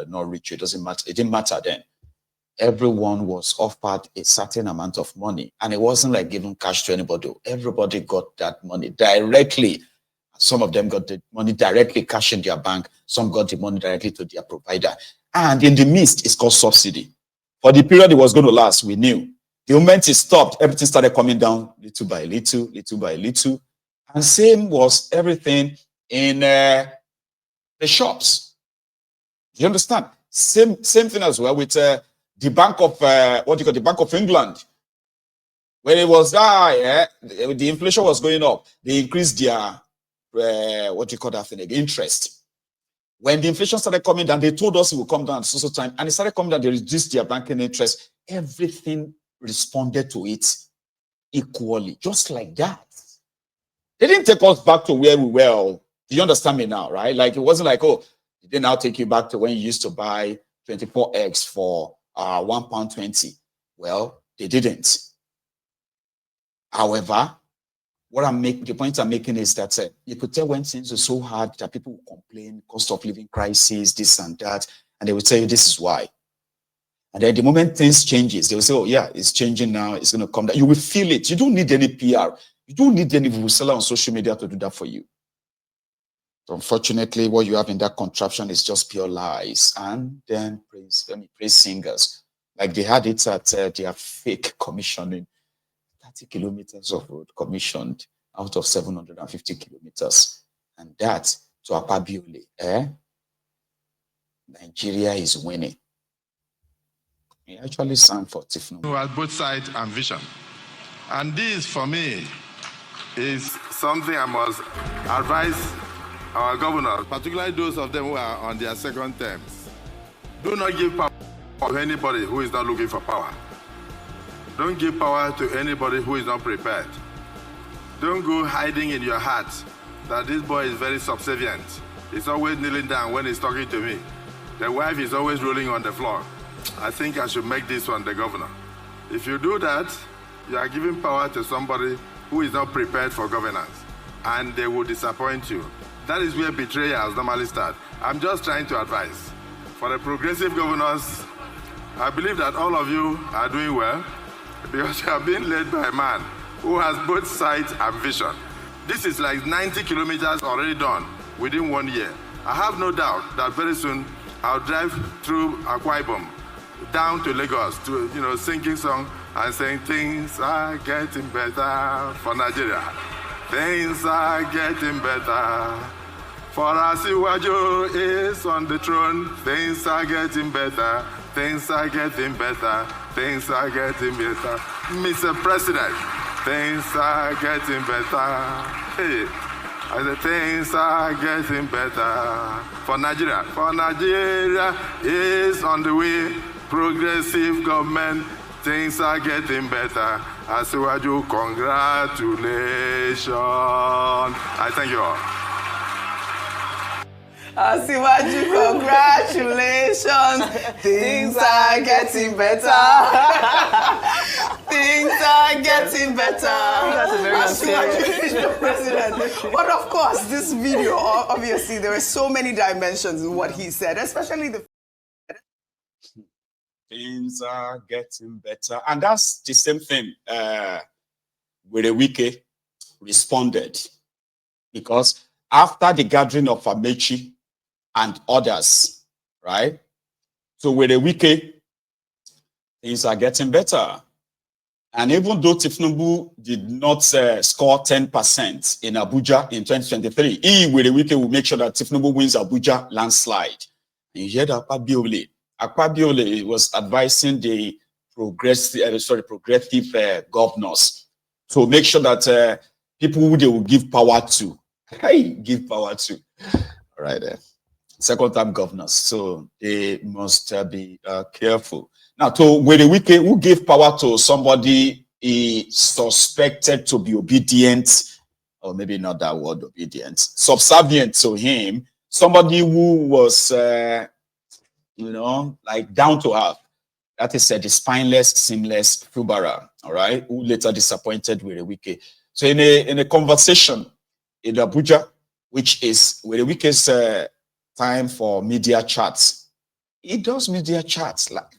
not rich, it doesn't matter. It didn't matter then. Everyone was offered a certain amount of money, and it wasn't like giving cash to anybody. Everybody got that money directly. Some of them got the money directly cash in their bank. Some got the money directly to their provider. And in the midst, it's called subsidy. For the period it was going to last, we knew. The moment it stopped, everything started coming down little by little, little by little. And same was everything in the shops. You understand? Same thing as well with the Bank of, the Bank of England. When it was the inflation was going up, they increased their, interest. When the inflation started coming down, they told us it would come down at so time, and it started coming down, they reduced their banking interest. Everything responded to it equally, just like that. They didn't take us back to where we were. Do you understand me now, right? Like, it wasn't like, oh, did they now take you back to when you used to buy 24 eggs for £1.20? Well, they didn't. However, the point I'm making is that you could tell when things are so hard that people will complain, cost of living crisis, this and that, and they will tell you this is why. And then the moment things changes, they will say, oh yeah, it's changing now, it's going to come down. You will feel it. You don't need any PR. You don't need any seller on social media to do that for you. So unfortunately, what you have in that contraption is just pure lies. And then praise singers. Like they had it at their fake commissioning. 30 kilometers of road commissioned out of 750 kilometers. And that, to Akpabiole, Nigeria is winning. He actually sang for Tinubu. Who has both sight and vision. And this, for me, is something I must advise our governors, particularly those of them who are on their second terms. Do not give power to anybody who is not looking for power. Don't give power to anybody who is not prepared. Don't go hiding in your heart that this boy is very subservient. He's always kneeling down when he's talking to me. The wife is always rolling on the floor. I think I should make this one the governor. If you do that, you are giving power to somebody who is not prepared for governance, and they will disappoint you. That is where betrayals normally start. I'm just trying to advise. For the progressive governors, I believe that all of you are doing well, because you are being led by a man who has both sight and vision. This is like 90 kilometers already done within 1 year. I have no doubt that very soon I'll drive through Akwa Ibom down to Lagos to, singing song and saying things are getting better for Nigeria. Things are getting better. For Asiwaju is on the throne. Things are getting better. Things are getting better. Things are getting better. Mr. President, things are getting better. Hey, I said things are getting better for Nigeria. For Nigeria is on the way. Progressive government, things are getting better. Asiwaju, congratulations. I thank you all. Asiwaju, congratulations. Things are getting better. Things are getting better. That's a very Asiwaju, president. But of course, this video, obviously, there are so many dimensions in what he said, especially the things are getting better. And that's the same thing where Wike responded. Because after the gathering of Amaechi and others, right? So with Wike, things are getting better. And even though Tinubu did not score 10% in Abuja in 2023, he with Wike will make sure that Tinubu wins Abuja landslide. And you hear that Akpabiole was advising the progressive governors to make sure that people who they will give power to, all right, second-time governors. So they must be careful. Now, to Wike, who gave power to somebody he suspected to be obedient, or maybe not that word, obedient, subservient to him, somebody who was like down to earth. That is the spineless, seamless Fubara, all right, who later disappointed with Wike. So in a conversation in Abuja, which is with Wike's time for media chats, he does media chats. Like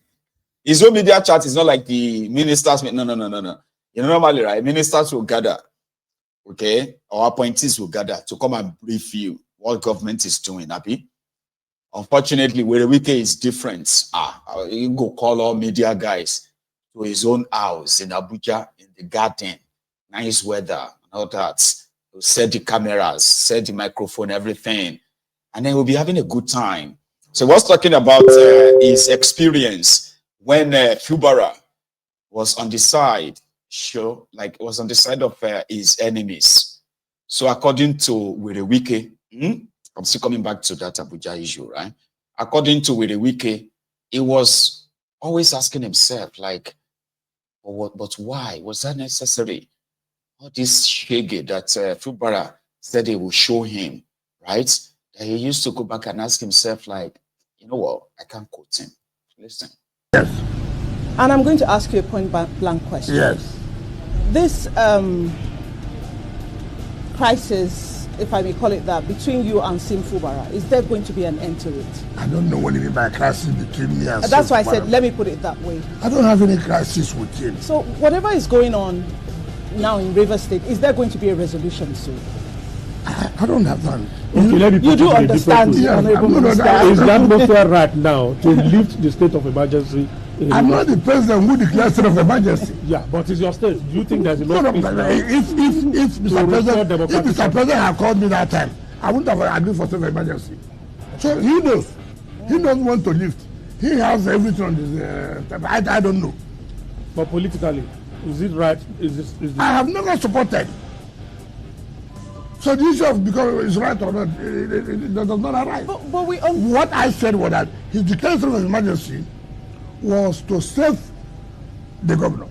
his own media chat is not like the ministers. No. You know, normally, right? Ministers will gather, okay, or appointees will gather to come and brief you what government is doing, Abi. Unfortunately, where Wike is different. You go call all media guys to his own house in Abuja, in the garden, nice weather, and all that. He'll set the cameras, set the microphone, everything. And then we'll be having a good time. So he was talking about his experience when Fubara was on the side, was on the side of his enemies. So according to Wike, I'm still coming back to that Abuja issue, right? According to Wike, he was always asking himself, like, but why? Was that necessary? All this shege that Fubara said he will show him, right? That he used to go back and ask himself, like, you know what? I can't quote him. Listen. Yes. And I'm going to ask you a point-blank question. Yes. This crisis, if I may call it that, between you and Sim Fubara, is there going to be an end to it? I don't know what you mean by crisis between me and Sim. That's why I said, let me put it that way. I don't have any crisis with him. So whatever is going on now in Rivers State, is there going to be a resolution soon? I don't have that. You do understand, Honorable Minister. Is that not fair right now to lift the state of emergency? I'm not the president who declares state of emergency. Yeah, but it's your state. Do you think there's enough space now? If Mr. President had called me that time, I wouldn't have agreed for state of emergency. So he knows. He doesn't want to lift. He has everything on his I don't know. But politically, is it right? Is this I have never supported. So the issue of because it's right or not, it does not arise. But what I said was that his declaration of emergency was to save the governor,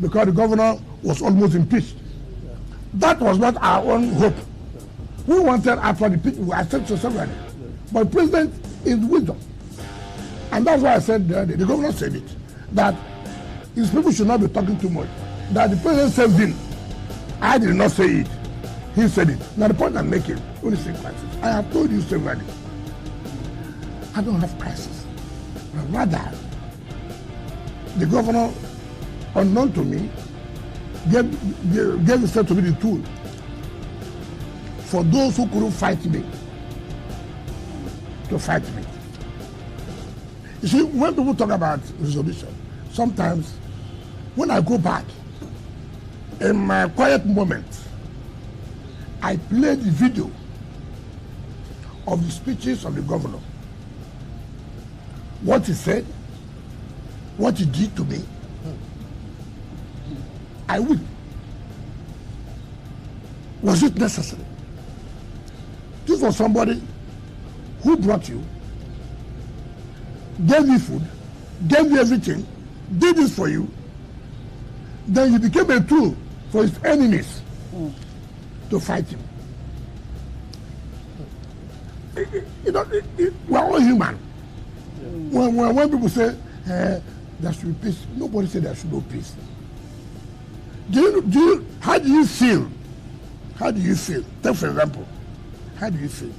because the governor was almost impeached. Yeah. That was not our own hope. We wanted after the people we accept to somebody. Yeah. But the president is wisdom. And that's why I said the governor said it, that his people should not be talking too much. That the president saved him. I did not say it. He said it. Now the point I'm making, when you say crisis, I have told you severally, I don't have crisis. But rather, the governor, unknown to me, gave himself to be the tool for those who couldn't fight me to fight me. You see, when people talk about resolution, sometimes when I go back, in my quiet moment, I play the video of the speeches of the governor. What he said, what he did to me, I will. Was it necessary? This was somebody who brought you, gave you food, gave you everything, did this for you, then you became a tool for his enemies to fight him. You know, we're all human. When people say there should be peace, nobody said there should be no peace. How do you feel? How do you feel? Take for example, how do you feel?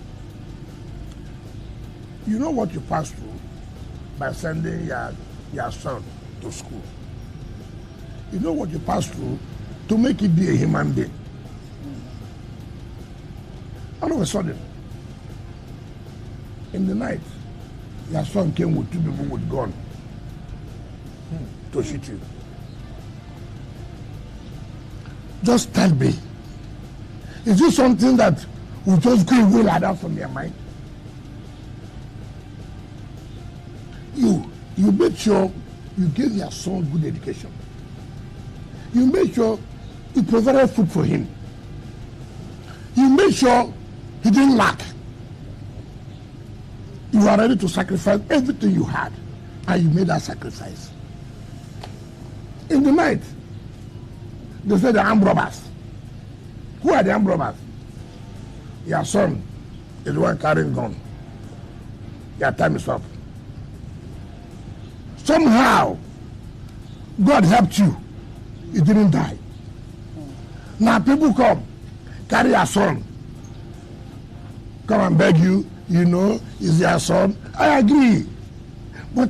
You know what you pass through by sending your son to school. You know what you pass through to make it be a human being. All of a sudden, in the night, your son came with 2 people with gun to shoot you. Just tell me, is this something that will just go away like that from your mind? You make sure you give your son good education. You make sure you provided food for him. You make sure he didn't lack. You are ready to sacrifice everything you had, and you made that sacrifice. In the night, they said the armed robbers. Who are the armed robbers? Your son is the one carrying gun. Your time is up. Somehow, God helped you. You didn't die. Now people come, carry your son, come and beg you, you know, is your son. I agree. But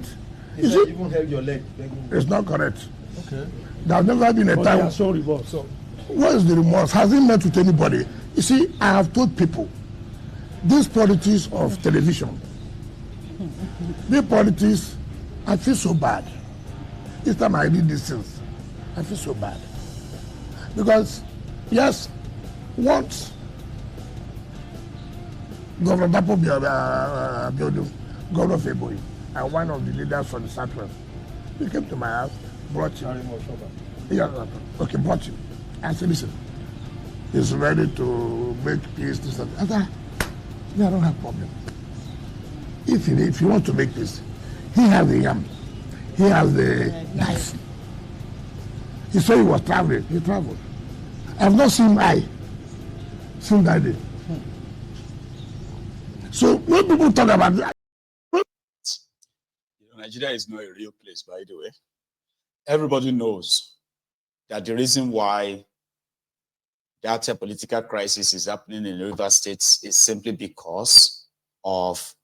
He said even held your leg. it's not correct. Okay. There's never been a But time. so remorse. So What is the remorse? Has it met with anybody? You see, I have told people, this politics of television, the politics, I feel so bad. Each time I read these things, I feel so bad. Because, yes, once Governor Dapo Biodun, Governor Feboy, and one of the leaders from the Southwest, he came to my house, brought him. Yeah, okay, brought him. I said, listen, he's ready to make peace. This and that. I said, yeah, I don't have problem. If you want to make peace, he has the yam, he has the knife. He said he was traveling. He traveled. I have not seen him since that day. So when people talk about that, Nigeria is not a real place, by the way. Everybody knows that the reason why that political crisis is happening in Rivers State is simply because of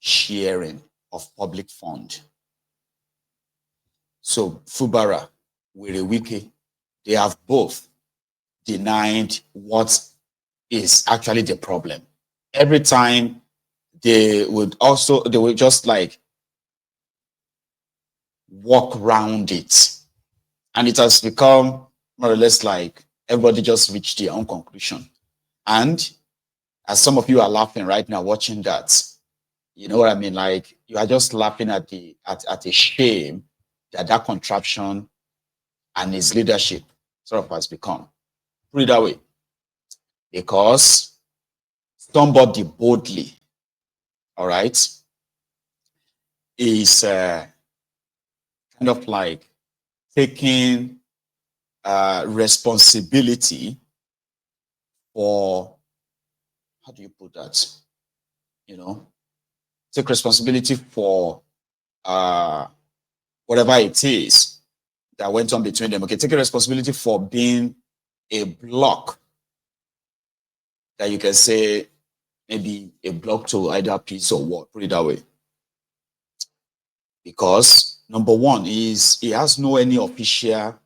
sharing of public fund. So Fubara, Wike, they have both denied what is actually the problem. Every time they would just like walk around it. And it has become more or less like everybody just reached their own conclusion. And as some of you are laughing right now watching that, you know what I mean? Like you are just laughing at the shame that contraption and his leadership sort of has become. Put it that way. Because somebody boldly, all right, is kind of like taking responsibility for, how do you put that? You know, take responsibility for whatever it is that went on between them. Okay, take responsibility for being a block that you can say maybe a block to either peace or war, put it that way. Because number one is he has no any official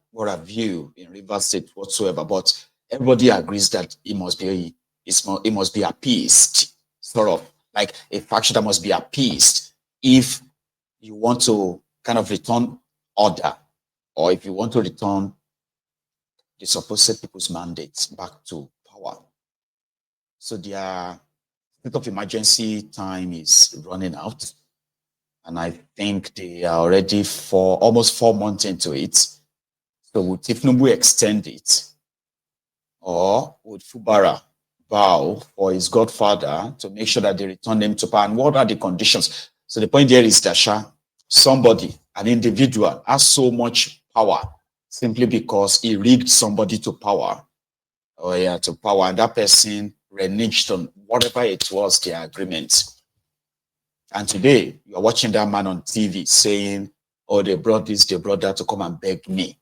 view in Rivers State whatsoever, but everybody agrees that he must be appeased, sort of like a faction that must be appeased if you want to kind of return order, or if you want to return the supposed people's mandates back to power. So their state of emergency time is running out. And I think they are already almost 4 months into it. So would Tinubu extend it? Or would Fubara vow for his godfather to make sure that they return him to power? And what are the conditions? So the point here is that somebody, an individual, has so much power simply because he rigged somebody to power. And that person reneged on whatever it was, their agreement. And today, you are watching that man on TV saying, oh, they brought this, they brought that to come and beg me.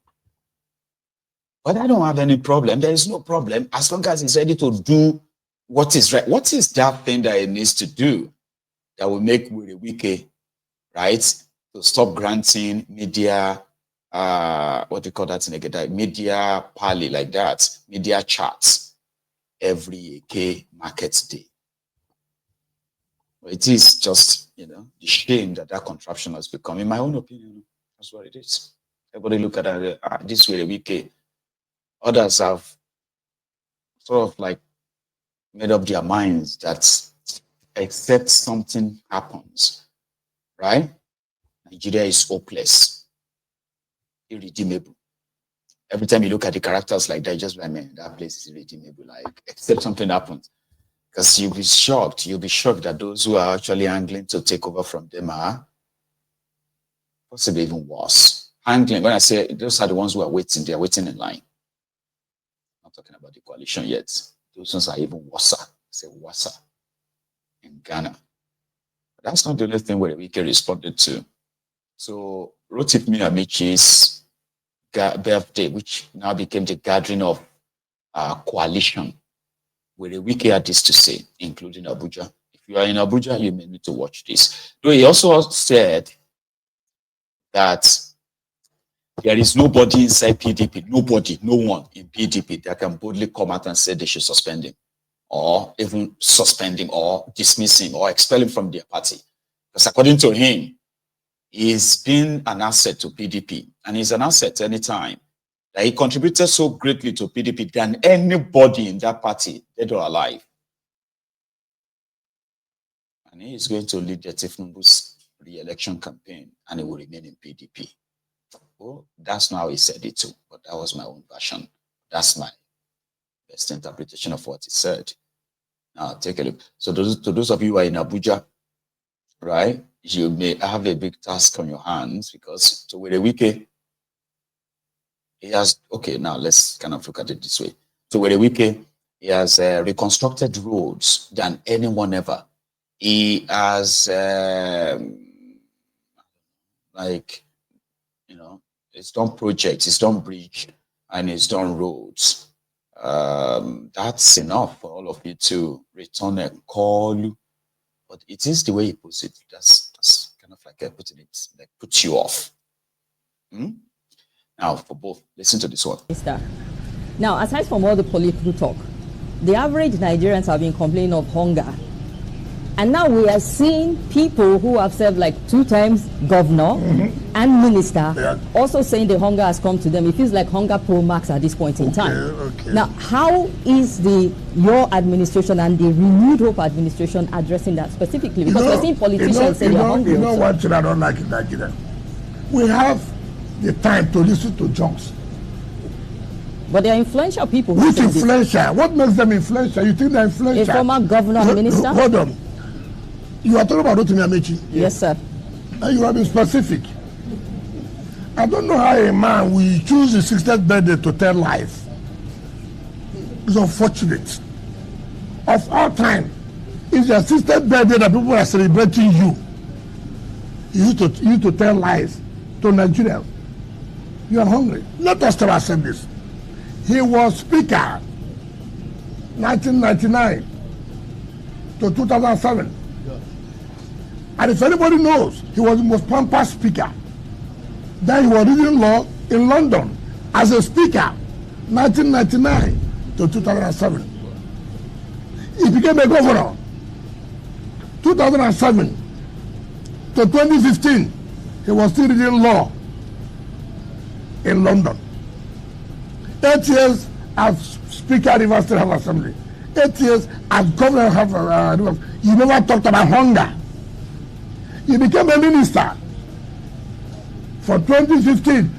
But I don't have any problem. There is no problem as long as he's ready to do what is right. What is that thing that he needs to do that will make Wike, right, to stop granting media, what do you call that in again? Media pally like that, media charts every AK market day. It is just, the shame that contraption has become. In my own opinion, that's what it is. Everybody look at it this way, Wike. Others have sort of like made up their minds that except something happens, right? Nigeria is hopeless, irredeemable. Every time you look at the characters like that, you just like, man, that place is irredeemable. Like, except something happens. Because you'll be shocked that those who are actually angling to take over from them are possibly even worse. Angling, when I say those are the ones who are waiting, they are waiting in line. I'm not talking about the coalition yet. Those ones are even worse. Say worse in Ghana. But that's not the only thing where Wike responded to. So Rotimi Amaechi's birthday, which now became the gathering of coalition, where Wike had this to say, including Abuja. If If you are in Abuja, you may need to watch this. Though he also said that there is nobody inside PDP, nobody, no one in PDP that can boldly come out and say they should suspend him, or even suspend him, or dismiss him, or expel him from their party. Because according to him, he's been an asset to PDP, and he's an asset anytime. That he contributed so greatly to PDP than anybody in that party, dead or alive. And he is going to lead the Tinubu's re-election campaign, and he will remain in PDP. Well, that's not how he said it too, but that was my own version. That's my best interpretation of what he said. Now, take a look. So to those of you who are in Abuja, right, you may have a big task on your hands, because to Wike, he has, okay, now let's kind of look at it this way. To Wike, he has reconstructed roads than anyone ever. He has, like, you know, he's done projects, he's done bridge, and he's done roads. That's enough for all of you to return a call. But it is the way he puts it. That's kind of like putting it, like, puts you off. Now, for both, listen to this one. Now, aside from all the political talk, the average Nigerians have been complaining of hunger. And now we are seeing people who have served like 2 times governor and minister also saying the hunger has come to them. It feels like hunger pro max at this point in time. Okay. Now, how is your administration and the Renewed Hope administration addressing that specifically? Because we're seeing politicians say they're hungry. You know what I don't like in Nigeria? We have the time to listen to jokes. But they're influential people. Which influential? What makes them influential? You think they're influential? A former governor and minister? Hold on. You are talking about Amaechi? Yes, sir. And you have been specific. I don't know how a man will choose his 60th birthday to tell lies. It's unfortunate. Of all time, it's your 60th birthday that people are celebrating you. You used to tell lies to Nigerians. You are hungry. Let us tell ourselves this. He was speaker 1999 to 2007. And if anybody knows, he was the most pampered speaker. Then he was reading law in London as a speaker, 1999 to 2007. He became a governor, 2007 to 2015. He was still reading law in London. 8 years as Speaker of River State House Assembly. 8 years as Governor of River. He never talked about hunger. He became a minister from 2015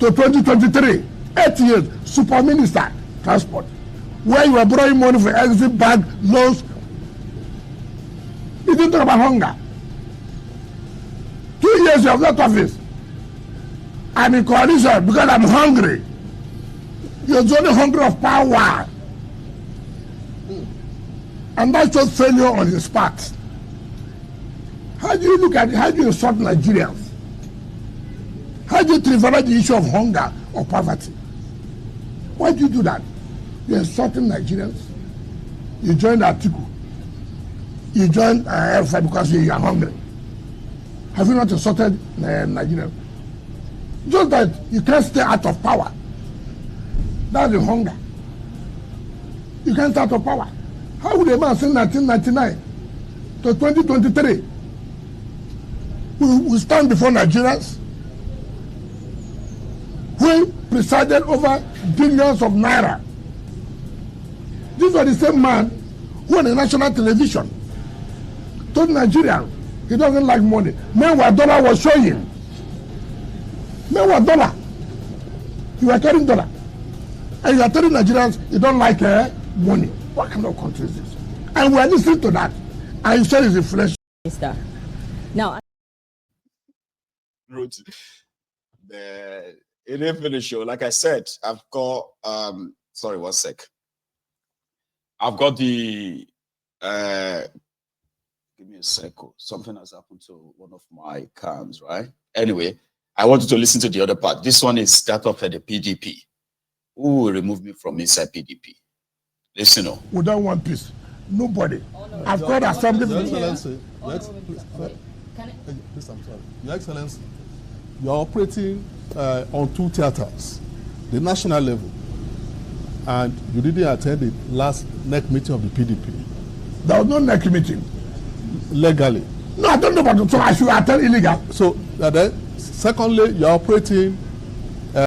to 2023. 8 years, super minister, transport. Where you were borrowing money for exit bag, loans. He didn't talk about hunger. 2 years you have left office. I'm in coalition because I'm hungry. You're only hungry of power. And that shows failure on his part. How do you look at it? How do you insult Nigerians? How do you trivialize the issue of hunger or poverty? Why do you do that? You're insulting Nigerians. You joined Atiku. You joined Alpha because you are hungry. Have you not insulted Nigerians? Just that you can't stay out of power. That's the hunger. You can't stay out of power. How would a man say 1999 to 2023? We stand before Nigerians who presided over billions of naira. These were the same man who on the national television told Nigerians he doesn't like money. Meanwhile, dollar was showing. Meanwhile, dollar. You are carrying dollar. And you are telling Nigerians you don't like money. What kind of country is this? And we are listening to that. And you said it's inflation. Now, it didn't finish show. Like I said, I've got sorry, 1 sec. I've got the give me a second. Something has happened to one of my cams, right? Anyway, I want you to listen to the other part. This one is that of the PDP. Who will remove me from inside PDP? Listen up. We don't want peace. Nobody. I've called assembly. Your Excellency, Your Excellency, you are operating on two theaters, the national level, and you didn't attend the last NEC meeting of the PDP. There was no NEC meeting. Legally. No, I don't know about it, so I should attend illegal. So, then, secondly, you are operating